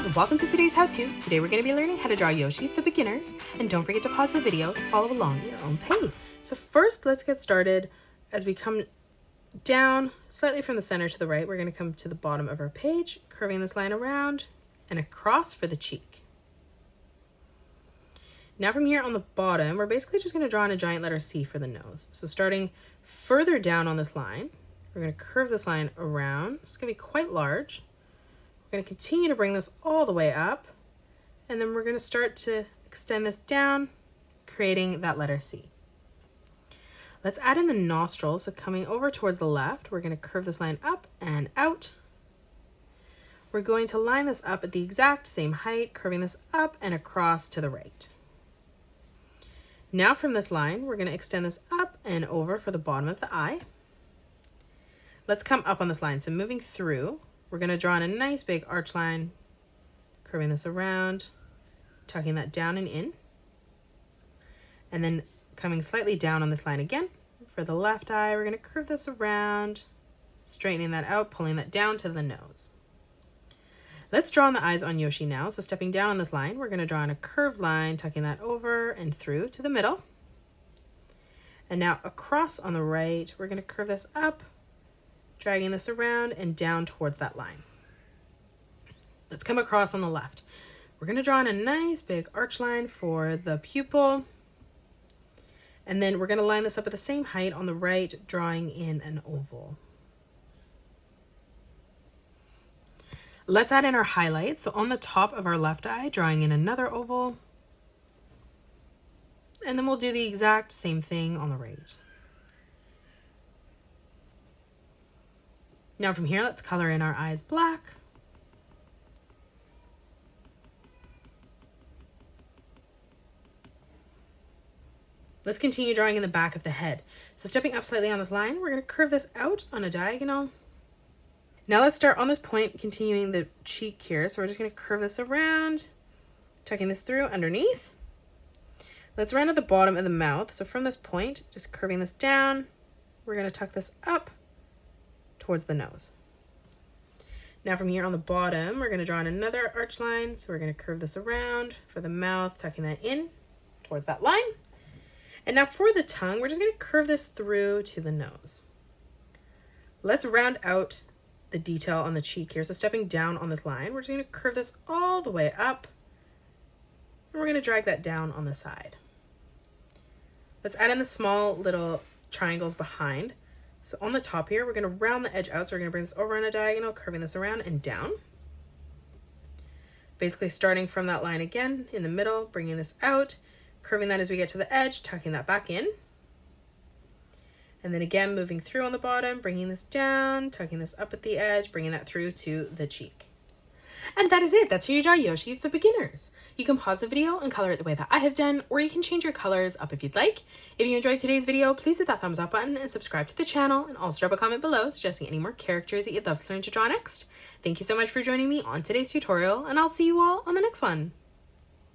friends, welcome to today's how-to. Today we're going to be learning how to draw Yoshi for beginners, and don't forget to pause the video to follow along at your own pace. So first, let's get started. As we come down slightly from the center to the right, we're going to come to the bottom of our page, curving this line around and across for the cheek. Now from here on the bottom, we're basically just going to draw in a giant letter C for the nose. So starting further down on this line, we're going to curve this line around. It's going to be quite large. We're going to continue to bring this all the way up, and then we're going to start to extend this down, creating that letter C. Let's add in the nostrils. So coming over towards the left, we're going to curve this line up and out. We're going to line this up at the exact same height, curving this up and across to the right. Now from this line, we're going to extend this up and over for the bottom of the eye. Let's come up on this line. So moving through, we're going to draw in a nice big arch line, curving this around, tucking that down and in, and then coming slightly down on this line again. For the left eye, we're going to curve this around, straightening that out, pulling that down to the nose. Let's draw in the eyes on Yoshi now. So stepping down on this line, we're going to draw in a curved line, tucking that over and through to the middle. And now across on the right, we're going to curve this up, dragging this around and down towards that line. Let's come across on the left. We're going to draw in a nice big arch line for the pupil. And then we're going to line this up at the same height on the right, drawing in an oval. Let's add in our highlights. So on the top of our left eye, drawing in another oval. And then we'll do the exact same thing on the right. Now from here, let's color in our eyes black. Let's continue drawing in the back of the head. So stepping up slightly on this line, we're going to curve this out on a diagonal. Now let's start on this point, continuing the cheek here. So we're just going to curve this around, tucking this through underneath. Let's round at the bottom of the mouth. So from this point, just curving this down, we're going to tuck this up towards the nose. Now from here on the bottom, we're going to draw in another arch line. So we're going to curve this around for the mouth, tucking that in towards that line. And now for the tongue, we're just going to curve this through to the nose. Let's round out the detail on the cheek here. So stepping down on this line, we're just going to curve this all the way up. And we're going to drag that down on the side. Let's add in the small little triangles behind. So on the top here, we're going to round the edge out. So we're going to bring this over on a diagonal, curving this around and down. Basically starting from that line again in the middle, bringing this out, curving that as we get to the edge, tucking that back in. And then again, moving through on the bottom, bringing this down, tucking this up at the edge, bringing that through to the cheek. And that is it. That's how you draw Yoshi for beginners. You can pause the video and color it the way that I have done, or you can change your colors up if you'd like. If you enjoyed today's video, please hit that thumbs up button and subscribe to the channel, and also drop a comment below suggesting any more characters that you'd love to learn to draw next. Thank you so much for joining me on today's tutorial, and I'll see you all on the next one.